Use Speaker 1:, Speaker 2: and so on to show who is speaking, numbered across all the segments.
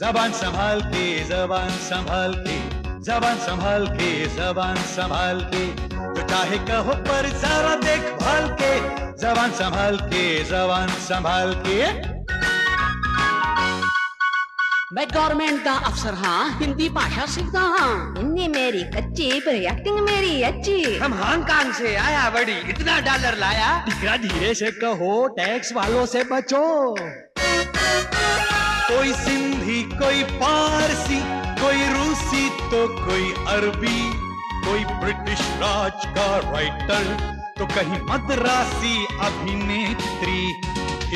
Speaker 1: जबान संभाल के, जबान संभाल के, जबान संभाल के, जबान संभाल के, तो चाहे कहो पर जरा देखभाल के, जबान संभाल के, जबान संभाल के।
Speaker 2: मैं गवर्नमेंट का अफसर हाँ, हिंदी भाषा सीखता हाँ।
Speaker 3: हिंदी मेरी कच्ची पर एक्टिंग मेरी अच्छी।
Speaker 4: हम हांगकांग से आया बड़ी, इतना डॉलर लाया।
Speaker 1: दिखरा धीरे से कहो, टैक्स वालों से बचो। कोई सिंधी, कोई पारसी, कोई रूसी तो कोई अरबी, कोई ब्रिटिश राज का राइटर तो कहीं मद्रासी अभिनेत्री,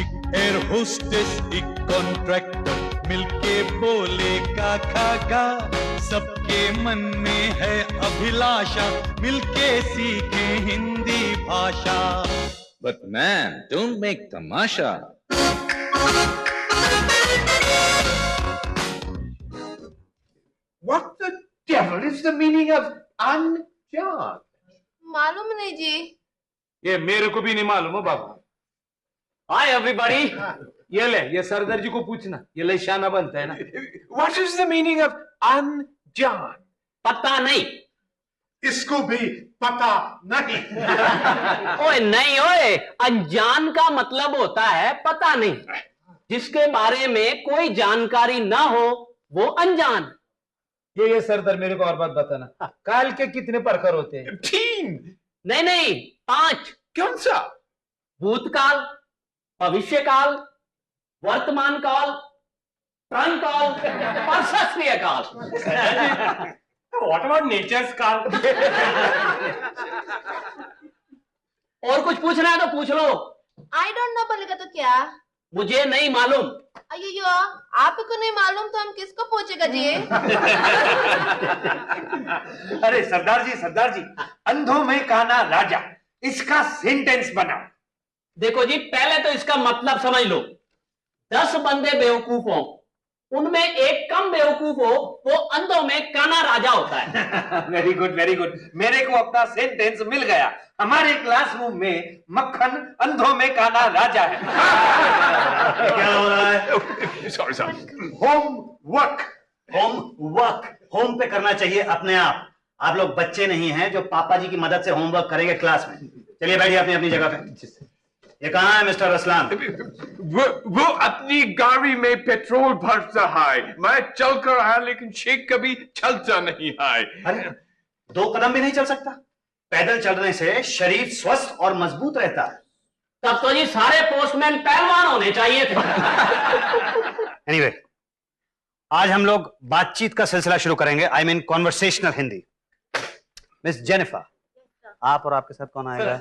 Speaker 1: एक एयर होस्टेस, एक कॉन्ट्रैक्टर मिलके बोले का खा का, सबके मन में है अभिलाषा मिलके सीखे हिंदी भाषा।
Speaker 5: But man, don't make tamasha.
Speaker 4: What the devil is the meaning of अनजान?
Speaker 3: मालूम नहीं जी।
Speaker 6: ये मेरे को भी नहीं मालूम हो बाबू।
Speaker 4: Hi everybody.
Speaker 6: ये ले, ये सरदार जी को पूछना, ये लशाना बनता है ना।
Speaker 4: What is the meaning of अनजान?
Speaker 2: पता नहीं।
Speaker 7: इसको भी पता नहीं।
Speaker 2: ओए नहीं ओए, अनजान का मतलब होता है पता नहीं। जिसके बारे में कोई जानकारी ना हो वो अनजान।
Speaker 6: ये सरदार मेरे को और बात बताना, काल के कितने प्रकार होते हैं?
Speaker 4: 3।
Speaker 2: नहीं 5।
Speaker 4: कौन सा?
Speaker 2: भूतकाल, भविष्यकाल, वर्तमान काल, प्राण काल और शास्त्रीय काल।
Speaker 4: What about nature's काल?
Speaker 2: और कुछ पूछना है तो पूछ लो।
Speaker 3: आई डोंट नो बोलेगा तो क्या?
Speaker 2: मुझे नहीं मालूम।
Speaker 3: अयो आपको नहीं मालूम तो हम किसको पूछेगा जी?
Speaker 4: अरे सरदार जी, अंधों में काना राजा, इसका सेंटेंस बनाओ।
Speaker 2: देखो जी, पहले तो इसका मतलब समझ लो। 10 बंदे बेवकूफ हो, उनमें एक कम बेवकूफ हो, वो अंधों में काना राजा होता है।
Speaker 4: वेरी गुड वेरी गुड, मेरे को अपना सेंटेंस मिल गया। हमारे क्लासरूम में मक्खन अंधों में काना राजा है।
Speaker 7: क्या हो रहा है?
Speaker 4: Sorry sir.
Speaker 8: होम पे करना चाहिए अपने आप लोग बच्चे नहीं हैं जो पापा जी की मदद से होमवर्क करेंगे क्लास में। चलिए बैठिए अपनी अपनी जगह पे। ये कहाँ है मिस्टर रसलान?
Speaker 9: वो अपनी गाड़ी में पेट्रोल भरता है। मैं चल कर आया लेकिन शेख कभी चलता नहीं है।
Speaker 8: अरे 2 कदम भी नहीं चल सकता? पैदल चलने से शरीर स्वस्थ और मजबूत रहता है।
Speaker 2: तब तो जी सारे पोस्टमैन पहलवान होने चाहिए थे।
Speaker 8: एनीवे, आज हम लोग बातचीत का सिलसिला शुरू करेंगे। I mean conversational Hindi. Miss Jennifer, आप और आपके साथ कौन आएगा?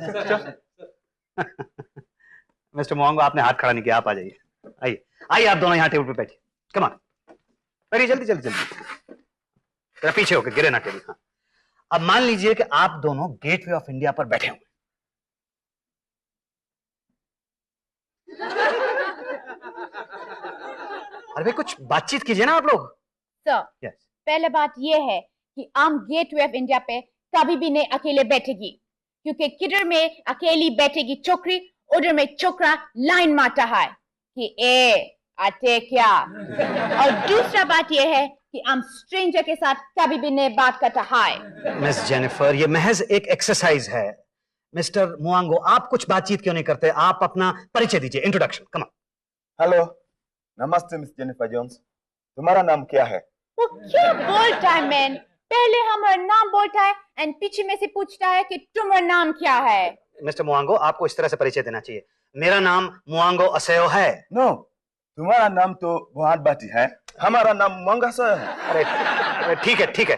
Speaker 8: मिस्टर मोंगो, आपने हाथ खड़ा नहीं किया, आप आ जाइए। आइए आप दोनों यहाँ टेबल पे बैठिए। कम ऑन, बैठिए जल्दी जल्दी जल्दी। जरा पीछे होकर, गिरे ना टेबल। हाँ, अब मान लीजिए कि आप दोनों गेटवे ऑफ इंडिया पर बैठे हुए। अरे भाई कुछ बातचीत कीजिए ना आप लोग।
Speaker 10: सर, पहले बात यह है कि हम गेटवे ऑफ इंडिया पे कभी भी नहीं अकेले बैठेगी, क्योंकि किधर में अकेली बैठेगी छोकरी, उधर में छोकरा लाइन मारता है कि ए आते क्या। और दूसरा बात यह है कि हम स्ट्रेंजर के साथ कभी भी नहीं बात करता है।
Speaker 8: मिस जेनिफर, ये महज एक एक्सरसाइज है। मिस्टर मुआंगो, आप कुछ बातचीत क्यों नहीं करते? आप अपना परिचय दीजिए, इंट्रोडक्शन। Come on.
Speaker 7: हेलो, नमस्ते मिस जेनिफर जोन्स। तुम्हारा नाम क्या है?
Speaker 10: वो क्या बोलता है मैन? पहले हमारा नाम बोलता है एंड पीछे में से पूछता है कि तुम्हारा नाम क्या है।
Speaker 8: मिस्टर मुआंगो, आपको इस तरह से परिचय देना चाहिए। मेरा नाम मुआंगो असेयो है।
Speaker 7: नो, तुम्हारा नाम तो बहुत बाटी है, हमारा नाम मुआंगो है।
Speaker 8: अरे ठीक है ठीक है,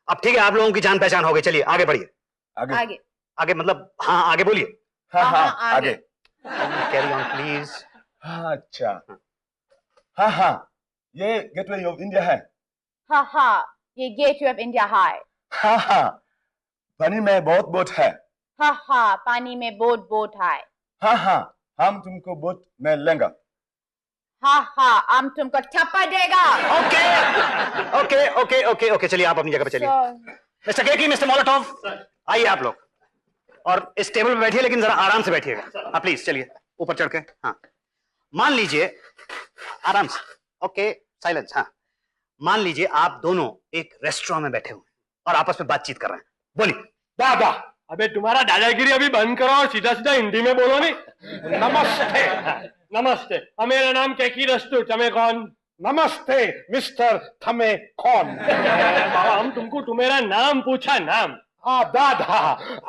Speaker 8: अब ठीक है, आप लोगों की जान पहचान हो गई। चलिए आगे बढ़िए।
Speaker 10: आगे
Speaker 8: आगे मतलब हाँ आगे बोलिए।
Speaker 7: हाँ आगे।
Speaker 8: Carry on please.
Speaker 7: हाँ अच्छा, हाँ ये गेटवे ऑफ इंडिया है।
Speaker 10: हाँ ये गेटवे ऑफ इंडिया है।
Speaker 7: हाँ पानी में बहुत बोट है।
Speaker 10: हाँ पानी में बोट है।
Speaker 7: हाँ हम तुमको बोट में लेंगे।
Speaker 10: हाँ हम तुमको ठप्पा देगा।
Speaker 8: ओके चलिए आप अपनी जगह पे चलिए। मिस्टर केकी, मिस्टर मोलोटोव, आइए आप लोग और इस टेबल पे बैठिए, लेकिन जरा आराम से बैठिएगा। हाँ प्लीज चलिए ऊपर चढ़ के। हाँ मान लीजिए, आराम से। Okay silence. हाँ मान लीजिए आप दोनों एक रेस्टोरेंट में बैठे हुए हैं और आपस में बातचीत कर रहे हैं, बोलिए।
Speaker 9: दादा, अबे तुम्हारा दादागिरी अभी बंद करो और सीधा सीधा हिंदी में बोलो नहीं। नमस्ते। नमस्ते, मेरा नाम कैकी रस्तु, तमे कौन? नमस्ते मिस्टर, थमे कौन? बाबा, हम तुमको तुम्हारा नाम पूछा, नाम। हाँ दादा,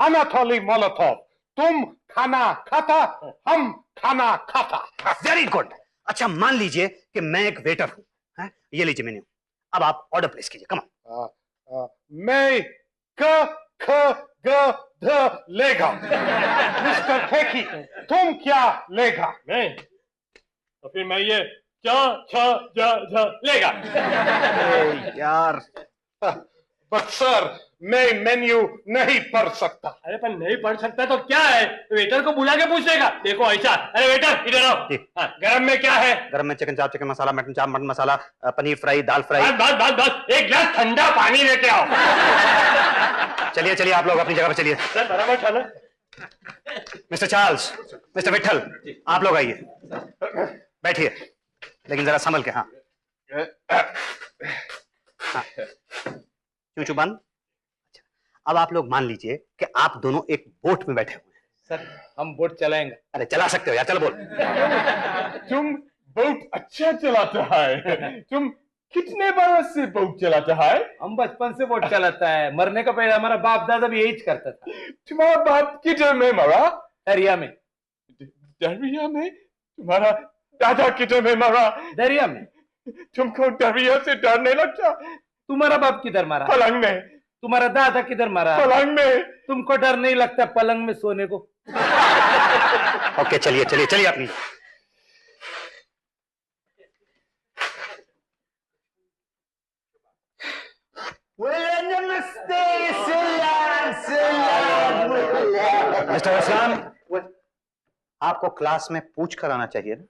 Speaker 9: अनाथोली मोलोतोव। तुम खाना खाता, हम खाना खाता।
Speaker 8: Very good. अच्छा, मान लीजिए कि मैं एक वेटर हूं, ये लीजिए मेन्यू, अब आप ऑर्डर प्लेस कीजिए, कम ऑन।
Speaker 9: मैं क ध लेगा। मिस्टर ठेकी, तुम क्या लेगा? मैं, तो फिर मैं ये च लेगा।
Speaker 8: यार,
Speaker 9: बट सर, मैं मेन्यू नहीं पढ़ सकता। अरे पर नहीं पढ़ सकता तो क्या है, वेटर को बुला के पूछेगा। देखो ऐसा, अरे वेटर इधर आओ, गरम में क्या है?
Speaker 8: गरम में चिकन चाप, चिकन मसाला, मटन चाप, मटन मसाला, पनीर फ्राई, दाल फ्राई।
Speaker 9: बस एक गिलास ठंडा पानी लेके आओ।
Speaker 8: चलिए चलिए, आप लोग अपनी जगह पर चलिए।
Speaker 9: सर बराबर चलो।
Speaker 8: मिस्टर चार्ल्स, मिस्टर विठल, आप लोग आइए, बैठिए, लेकिन जरा संभल के। हाँ, चूचू बंद। अब आप लोग मान लीजिए कि आप दोनों एक बोट में बैठे हुए हैं।
Speaker 6: सर, हम बोट चलाएंगे।
Speaker 8: अरे चला सकते हो यार, चलो बोल।
Speaker 9: तुम बोट अच्छा चलाता है। तुम कितने बरस से बोट चलाता है?
Speaker 6: हम बचपन से बोट चलाता है, मरने का पहले हमारा बाप दादा भी यही करता था।
Speaker 9: तुम्हारा बाप किधर में मरा?
Speaker 6: दरिया में।
Speaker 9: दरिया में? तुम्हारा दादा किधर में मरा?
Speaker 6: दरिया में।
Speaker 9: तुमको दरिया से डर नहीं लगता?
Speaker 6: तुम्हारा बाप किधर मारा?
Speaker 9: पलंग में।
Speaker 6: तुम्हारा दादा किधर मारा?
Speaker 9: पलंग में।
Speaker 6: तुमको डर नहीं लगता पलंग में सोने को?
Speaker 8: ओके, चलिए चलिए चलिए अपनी।
Speaker 7: नमस्ते।
Speaker 8: मिस्टर असलाम, आपको क्लास में पूछ कर आना चाहिए ना।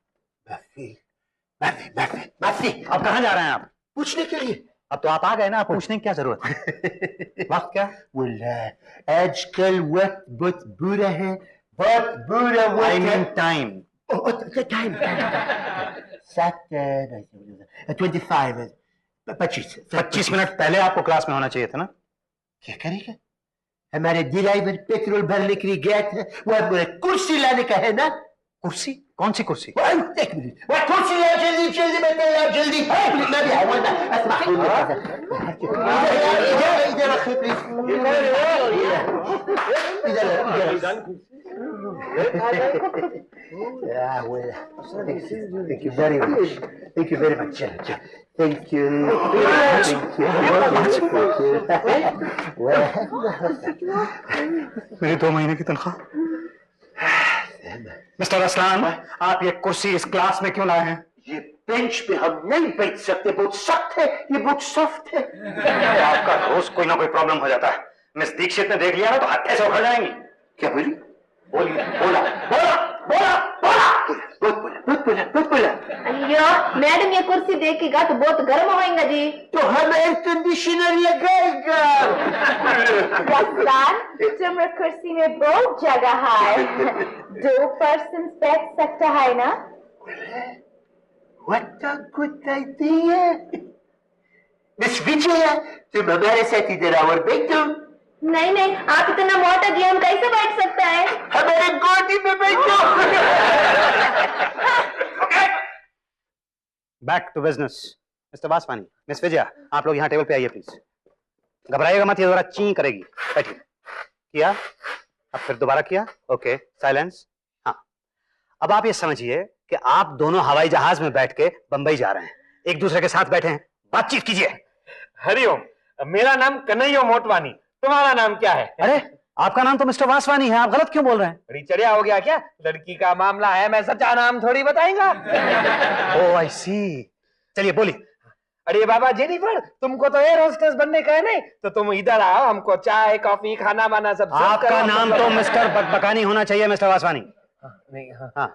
Speaker 7: माफी।
Speaker 8: अब कहाँ जा रहे हैं आप?
Speaker 7: पूछने के लिए।
Speaker 8: अब तो आप आ गए ना, आप पूछने की क्या जरूरत है? वक्त क्या?
Speaker 7: आजकल वक्त बहुत बुरा है, बहुत बुरा वक्त।
Speaker 8: I mean time.
Speaker 7: Time
Speaker 8: 25 minute पहले आपको क्लास में होना चाहिए था ना।
Speaker 7: क्या करेगा? हमारे ड्राइवर पेट्रोल भरने के लिए गया था, वो कुर्सी लाने का है ना।
Speaker 8: कुर्सी? कौन सी कुर्सी?
Speaker 7: एक मिनट, वो कुर्सी लाओ, जल्दी जल्दी बताओ, जल्दी। मैं भी आऊँ ना। इधर रखिए please. Thank you very much. Thank you very much. Thank you.
Speaker 8: मेरी 2 महीने की तनख्वाह। मिस्टर असलान, आप ये कुर्सी इस क्लास में क्यों लाए हैं?
Speaker 7: ये बेंच पे हम नहीं बैठ सकते, बहुत सख्त है, ये बहुत सॉफ्ट है।
Speaker 8: आपका रोज कोई ना कोई प्रॉब्लम हो जाता है। मिस दीक्षित ने देख लिया ना तो हत्या से उखड़ जाएंगी।
Speaker 7: क्या बोली?
Speaker 8: बोलिए।
Speaker 7: बोला बोला बोला बोला बहुत बोला।
Speaker 3: अयो मैडम ये कुर्सी देखेगा तो बहुत गर्म होएगा जी।
Speaker 7: तो हम एयर कंडीशनर लगाएगा।
Speaker 10: तुम्हारे कुर्सी में बहुत जगह है, 2 पर्सन बैठ सकता है ना।
Speaker 7: What a good idea. Miss Vijaya, तुम हमारे साथ इधर आओ और बैठो।
Speaker 3: नहीं नहीं, आप इतना मोटा जी हम कैसे बैठ सकता है?
Speaker 7: हमारे गोदी में बैठो।
Speaker 8: Back to business. Mister Vaswani, miss Vijaya, आप लोग यहाँ टेबल पे आइए प्लीज। घबराइएगा मत, ये जरा ची करेगी। बैठिए। किया? अब फिर दोबारा किया। Okay, silence. हाँ, अब आप ये समझिए कि आप दोनों हवाई जहाज में बैठ के बंबई जा रहे हैं, एक दूसरे के साथ बैठे हैं, बातचीत कीजिए।
Speaker 6: हरिओम, मेरा नाम कन्हैया मोटवानी, तुम्हारा नाम क्या है?
Speaker 8: अरे, आपका नाम तो मिस्टर वासवानी है, आप गलत क्यों बोल रहे हैं?
Speaker 6: बड़ी चढ़िया हो गया क्या? लड़की का मामला है, मैं सच्चा नाम थोड़ी बताएगा।
Speaker 8: ओह आई सी। चलिए बोलिए।
Speaker 6: अरे बाबा जेनिफर, तुमको तो एयर होस्टेस बनने का है नहीं, तो तुम इधर आओ, हमको चाय कॉफी खाना वाना सब।
Speaker 8: आपका नाम तो मिस्टर बकबकानी होना चाहिए मिस्टर वासवानी।
Speaker 6: नहीं।
Speaker 8: हाँ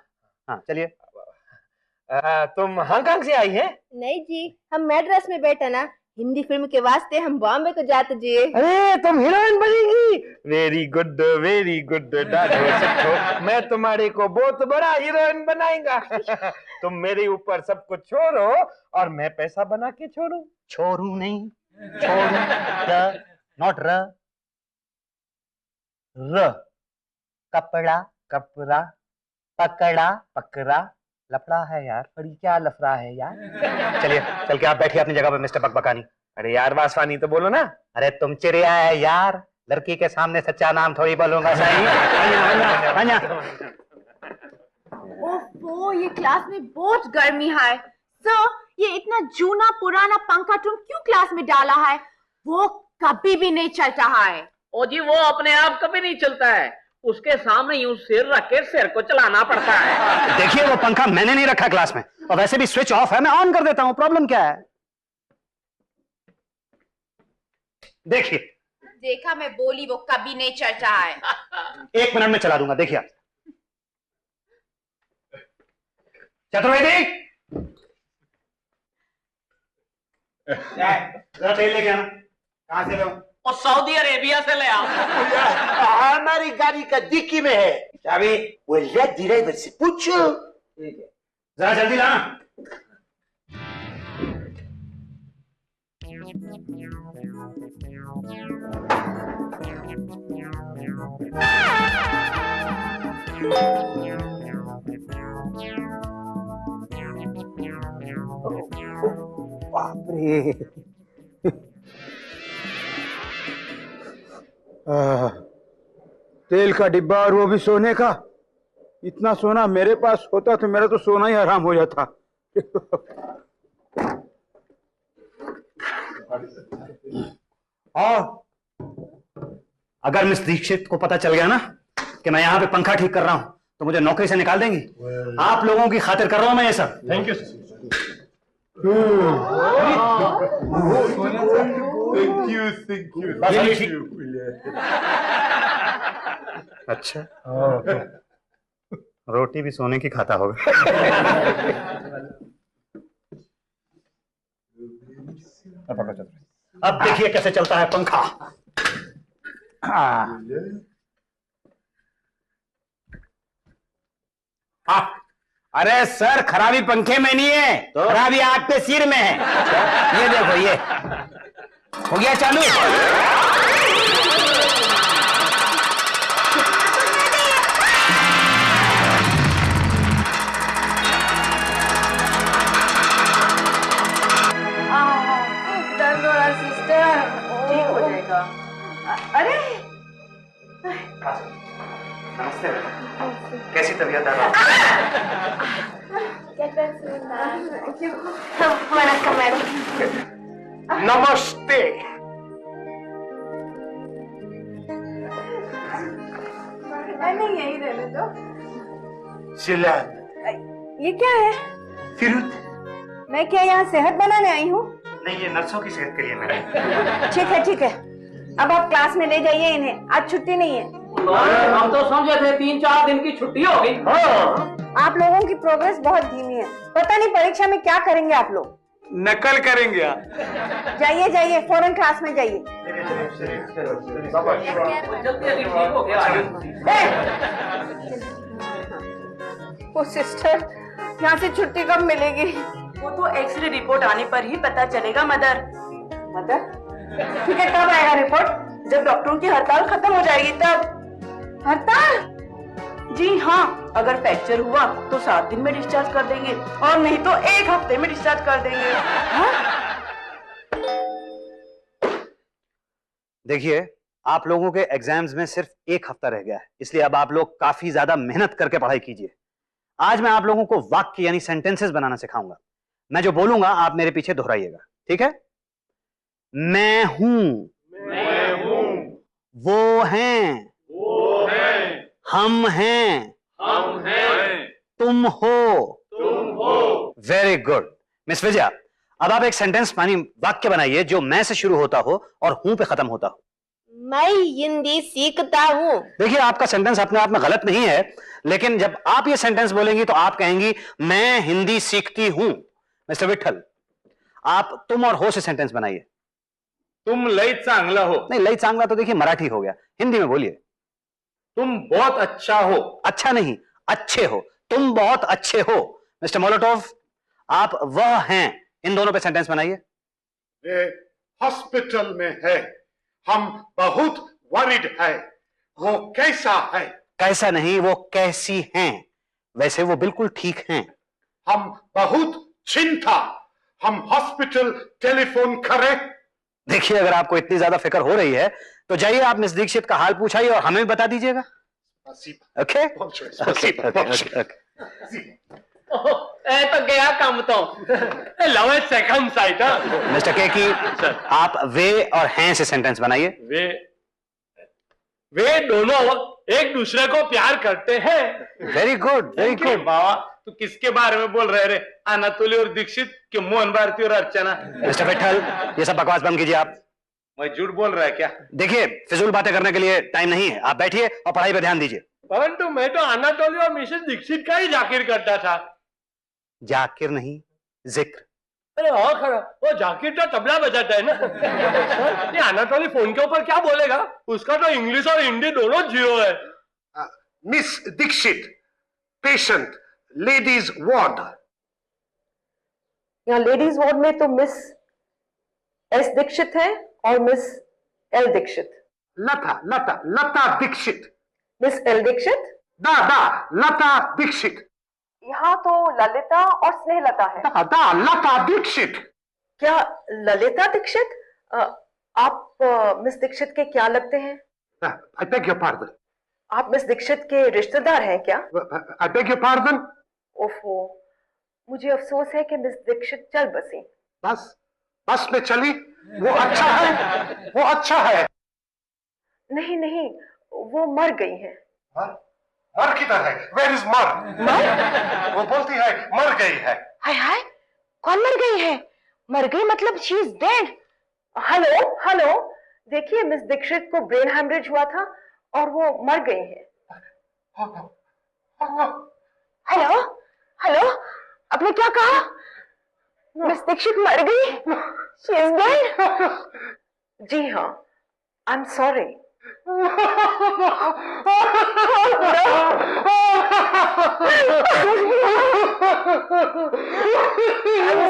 Speaker 8: हाँ, चलिए।
Speaker 6: तुम हांगकांग से आई है?
Speaker 3: नहीं जी, हम मैड्रास में बैठे ना, हिंदी फिल्म के वास्ते हम बॉम्बे को जाते जी।
Speaker 6: अरे तुम हीरोइन बनेगी? वेरी गुड मैं तुम्हारे को बहुत बड़ा हीरोइन बनाएगा। तुम मेरे ऊपर सब कुछ छोड़ो और मैं पैसा बना के छोड़ू।
Speaker 8: छोड़ू नहीं, छोड़ू नॉट र कपड़ा
Speaker 6: कपड़ा
Speaker 8: पकड़ा
Speaker 6: पकड़ा लफड़ा है यार। बड़ी क्या लफड़ा है यार।
Speaker 8: चलिए चल के आप बैठिए अपनी जगह पे मिस्टर बकबकानी।
Speaker 6: अरे यार वासवानी तो बोलो ना।
Speaker 8: अरे तुम चिड़िया है यार, लड़की के सामने सच्चा नाम थोड़ी बोलूंगा। सही
Speaker 10: ओफो, ये क्लास में बहुत गर्मी है। सर, ये इतना जूना पुराना पंखा तुम क्यों क्लास में डाला है? वो कभी भी नहीं चलता है।
Speaker 2: ओ जी, वो अपने आप कभी नहीं चलता है, उसके सामने यूं सिर रख के सिर को चलाना पड़ता है।
Speaker 8: देखिए वो पंखा मैंने नहीं रखा क्लास में, और वैसे भी स्विच ऑफ है, मैं ऑन कर देता हूं। प्रॉब्लम क्या है? देखिए
Speaker 10: देखा, मैं बोली वो कभी नहीं चलता है।
Speaker 8: 1 मिनट में चला दूंगा, देखिए आप। चतुर्वेदी, तेल लेके आना। कहां से लो?
Speaker 2: और सऊदी अरेबिया से ले आओ।
Speaker 7: हमारी गाड़ी का डिक्की में है चाबी। वो ड्राइवर से पूछो।
Speaker 8: जरा जल्दी लाना।
Speaker 6: बाप रे। तेल का डिब्बा और वो भी सोने का। इतना सोना मेरे पास होता तो मेरा तो सोना ही हराम हो जाता।
Speaker 8: और अगर मिस दीक्षित को पता चल गया ना कि मैं यहाँ पे पंखा ठीक कर रहा हूँ तो मुझे नौकरी से निकाल देंगी। आप लोगों की खातिर कर रहा हूं मैं ये सब।
Speaker 9: Thank you.
Speaker 8: अच्छा, रोटी भी सोने की खाता होगा। अब देखिए कैसे चलता है पंखा।
Speaker 6: अरे सर, खराबी पंखे में नहीं है, खराबी आपके सिर में है। ये देखो, ये हो गया चालू।
Speaker 3: दर्द हो रहा सिस्टर, ठीक हो जाएगा। अरे
Speaker 8: नमस्ते, कैसी तबीयत है?
Speaker 3: वनक्कम मैडम।
Speaker 6: नमस्ते।
Speaker 3: नहीं, यही रहने दो।
Speaker 7: सिलान
Speaker 3: ये क्या है?
Speaker 7: फिरुत।
Speaker 3: मैं क्या यहाँ सेहत बनाने आई हूँ?
Speaker 8: नहीं, ये नर्सों की सेहत के लिए मैंने।
Speaker 3: ठीक है ठीक है, अब आप क्लास में ले जाइए इन्हें, आज छुट्टी नहीं है।
Speaker 2: हम तो समझे थे 3-4 दिन की छुट्टी हो गई।
Speaker 3: आप लोगों की प्रोग्रेस बहुत धीमी है, पता नहीं परीक्षा में क्या करेंगे आप लोग।
Speaker 6: नकल करेंगे।
Speaker 3: जाइए जाइए, फौरन क्लास में जाइए।
Speaker 2: जल्दी ठीक हो गया।
Speaker 3: ओ सिस्टर, यहाँ से छुट्टी कब मिलेगी?
Speaker 11: वो तो एक्सरे रिपोर्ट आने पर ही पता चलेगा मदर।
Speaker 3: मदर? ठीक है, कब आएगा रिपोर्ट?
Speaker 11: जब डॉक्टरों की हड़ताल खत्म हो जाएगी तब।
Speaker 3: हड़ताल?
Speaker 11: जी हाँ, अगर फ्रैक्चर हुआ तो 7 दिन में डिस्चार्ज कर देंगे, और नहीं तो 1 हफ्ते में डिस्चार्ज कर देंगे।
Speaker 8: देखिए, आप लोगों के एग्जाम्स में सिर्फ 1 हफ्ता रह गया है, इसलिए अब आप लोग काफी ज्यादा मेहनत करके पढ़ाई कीजिए। आज मैं आप लोगों को वाक्य यानी सेंटेंसेस बनाना सिखाऊंगा। मैं जो बोलूंगा आप मेरे पीछे दोहराइएगा, ठीक है? मैं हूं, वो हैं, हम हैं, तुम हो। वेरी गुड मिस विजया, अब आप एक सेंटेंस यानी वाक्य बनाइए जो मैं से शुरू होता हो और हूं पे खत्म होता हो।
Speaker 3: मैं हिंदी सीखता हूँ।
Speaker 8: देखिए, आपका सेंटेंस अपने आप में गलत नहीं है, लेकिन जब आप ये सेंटेंस बोलेंगी तो आप कहेंगी मैं हिंदी सीखती हूं। मिस्टर विठल, आप तुम और हो से सेंटेंस बनाइए।
Speaker 5: तुम लई चांगला हो।
Speaker 8: नहीं, लई चांगला तो देखिए मराठी हो गया, हिंदी में बोलिए।
Speaker 5: तुम बहुत अच्छा हो।
Speaker 8: अच्छा नहीं, अच्छे हो। तुम बहुत अच्छे हो। मिस्टर मोलोटोव, आप वह हैं, इन दोनों पे सेंटेंस बनाइए।
Speaker 9: वे हॉस्पिटल में है, हम बहुत वरीड है। वो कैसा है?
Speaker 8: कैसा नहीं, वो कैसी हैं। वैसे वो बिल्कुल ठीक हैं।
Speaker 9: हम बहुत चिंता, हम हॉस्पिटल टेलीफोन करें।
Speaker 8: देखिए, अगर आपको इतनी ज्यादा फिक्र हो रही है तो जाइए आप मिस दीक्षित का हाल पूछाइए और हमें भी बता दीजिएगा। ओके
Speaker 2: ए तो गया काम तो
Speaker 9: लव सेकंड साइड।
Speaker 8: मिस्टर केकी, आप वे और हैं से सेंटेंस बनाइए।
Speaker 9: वे दोनों एक दूसरे को प्यार करते हैं।
Speaker 8: Very good, very good.
Speaker 5: बाबा तू किसके बारे में बोल रहे रे? अनातोली और दीक्षित कि मोहन भारती और अर्चना?
Speaker 8: मिस्टर विठल, ये सब बकवास बंद कीजिए आप।
Speaker 5: मैं झूठ बोल रहा है क्या?
Speaker 8: देखिए, फिजूल बातें करने के लिए टाइम नहीं है, आप बैठिए और पढ़ाई पे ध्यान दीजिए।
Speaker 9: परंतु मैं तो अनातोली और मिसेस दीक्षित का ही जाकिर करता था।
Speaker 8: जाकिर नहीं, जिक्र।
Speaker 9: अरे और खरा, वो जाकिर तो तबला बजाता है ना। ये अनातोली फोन के ऊपर क्या बोलेगा? उसका तो इंग्लिश और हिंदी दोनों जीरो है। Miss Dikshit, patient, ladies ward.
Speaker 11: यहाँ लेडीज वार्ड में तो मिस एस दीक्षित है और Miss L Dikshit.
Speaker 9: Lata Dikshit.
Speaker 11: Miss L Dikshit?
Speaker 9: Lata Dikshit.
Speaker 11: यहाँ तो ललिता और स्नेहलता है।
Speaker 9: लता दीक्षित।
Speaker 11: क्या ललिता दीक्षित? आप मिस दीक्षित के क्या लगते हैं?
Speaker 9: I beg your pardon.
Speaker 11: आप मिस दीक्षित के रिश्तेदार हैं क्या?
Speaker 9: I beg your pardon.
Speaker 11: ओफो, मुझे अफसोस है कि मिस दीक्षित चल बसी।
Speaker 9: बस में चली? वो अच्छा है, वो अच्छा है।
Speaker 11: नहीं नहीं, वो मर गई हैं।
Speaker 9: मर किधर है? Where is मर? वो बोलती है मर गई है।
Speaker 11: हाय हाय, कौन मर गई है? मर गई मतलब शी इज डेड। हेलो, देखिए मिस दीक्षित को ब्रेन हैमरेज हुआ था और वो मर गई हैं। हेलो, आपने क्या कहा? मिस दीक्षित मर गई? She is dead? जी हाँ, I am sorry. I'm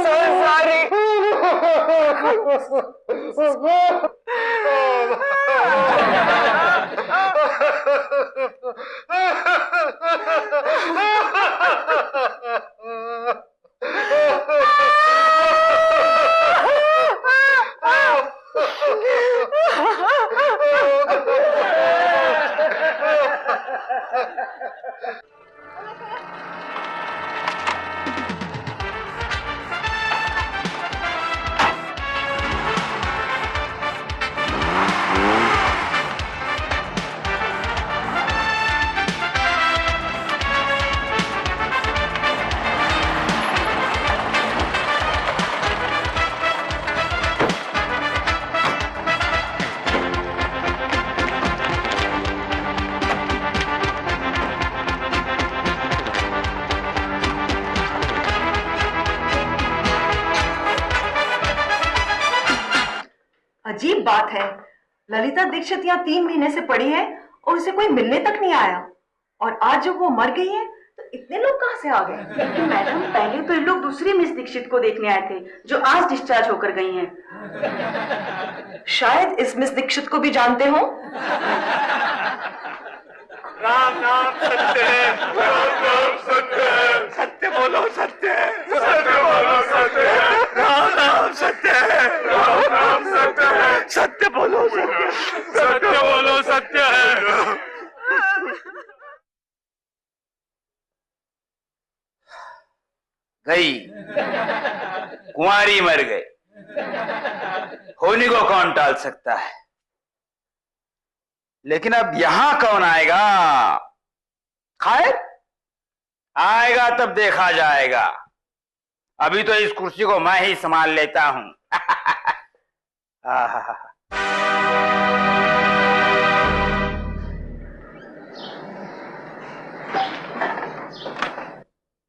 Speaker 11: so sorry. अजीब बात है, ललिता दीक्षित यहाँ 3 महीने से पड़ी है और उसे कोई मिलने तक नहीं आया, और आज जब वो मर गई है तो इतने लोग कहाँ से आ गए? लेकिन मैडम, पहले तो ये लोग दूसरी मिस दीक्षित को देखने आए थे जो आज डिस्चार्ज होकर गई हैं। शायद इस मिस दीक्षित को भी जानते हो।
Speaker 9: राम नाम सत्य है, राम नाम सत्य है, सत्य बोलो सत्य है, सत्य बोलो सत्य है, राम नाम सत्य है, राम नाम सत्य है, सत्य बोलो सत्य, सत्य बोलो सत्य है।
Speaker 6: गई, कुंवारी मर गई, होने को कौन टाल सकता है? लेकिन अब यहां कौन आएगा? खैर, आएगा तब देखा जाएगा। अभी तो इस कुर्सी को मैं ही संभाल लेता हूं।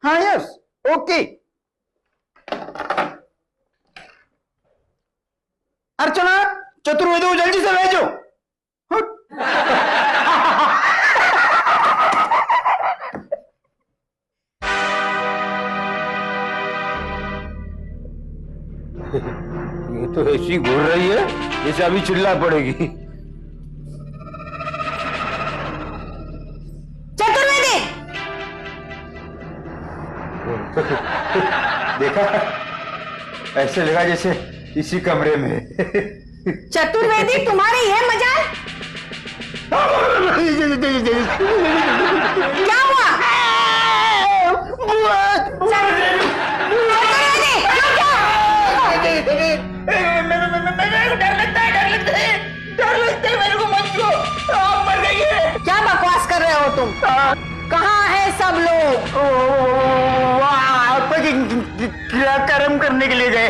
Speaker 6: हाँ, यस, ओके। तो ऐसी घूर रही है जैसे अभी चिल्ला पड़ेगी।
Speaker 3: चतुर्वेदी,
Speaker 7: देखा, ऐसे लगा जैसे इसी कमरे में।
Speaker 3: चतुर्वेदी, तुम्हारी है मजाल? क्या हुआ? क्या बकवास कर रहे हो तुम? कहाँ है सब लोग?
Speaker 7: क्रियाक्रम करने के लिए गए।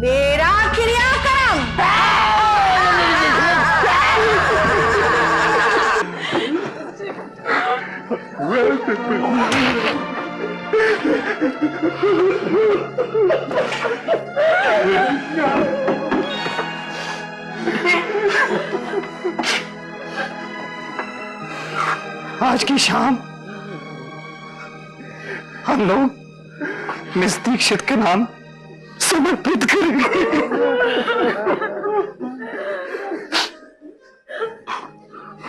Speaker 3: मेरा क्रियाक्रम?
Speaker 8: आज की शाम हम लोग मिस दीक्षित के नाम समर्पित करेंगे।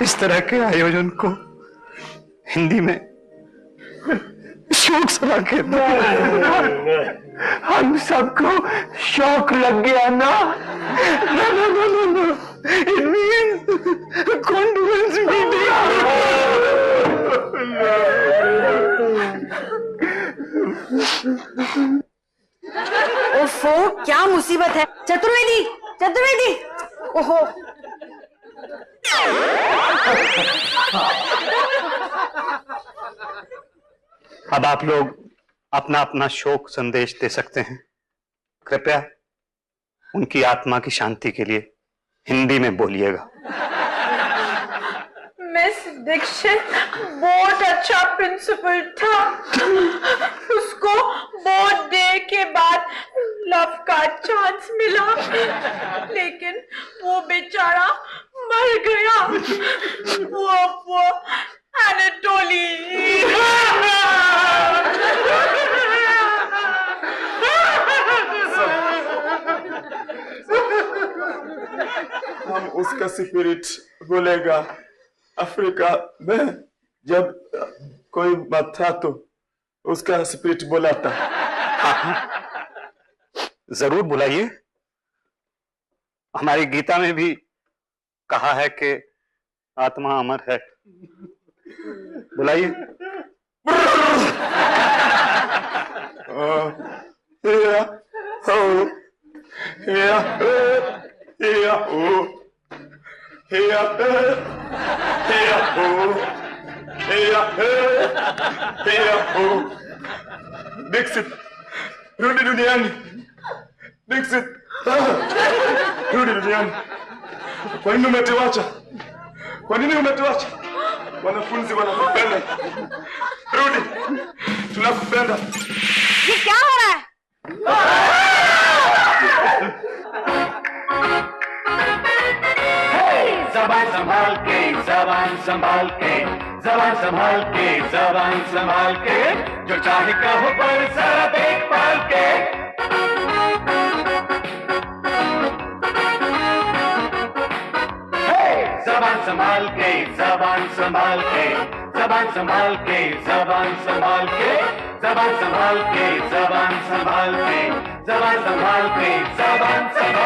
Speaker 8: इस तरह के आयोजन को हिंदी में शौक सभा कहते हैं। हम सबको शौक लग गया ना? No. It means condolence meeting.
Speaker 3: ओफो, क्या मुसीबत है? चतुर्वेदी, चतुर्वेदी, ओहो।
Speaker 8: अब आप लोग अपना अपना शोक संदेश दे सकते हैं। कृपया उनकी आत्मा की शांति के लिए हिंदी में बोलिएगा।
Speaker 11: मिस दीक्षित बहुत अच्छा प्रिंसिपल था। उसको बोर्ड डे के बाद लव का चांस मिला, लेकिन वो बेचारा मर गया। वो एनाटोली।
Speaker 12: हम उसका स्पिरिट बोलेगा। अफ्रीका में जब कोई मत था तो उसका स्पिरिट बोला था।
Speaker 8: जरूर बुलाइए। हमारी गीता में भी कहा है कि आत्मा अमर है। बुलाइए।
Speaker 12: Dixit, rudi duniani. Dixit, rudi duniani. Kwa nini umetuacha? Kwa nini umetuacha? Wanafunzi wanakupenda. Rudi, tunakupenda.
Speaker 3: ये क्या हो रहा है?
Speaker 1: जबान संभाल के, जबान संभाल के, जबान संभाल के, जबान संभाल के, जो चाहे कहो पर जरा देखभाल के। जबान संभाल के, जबान संभाल के, जबान संभाल के, जबान संभाल के, जबान संभाल के, जबान संभाल के, जबान संभाल के, जबान संभाल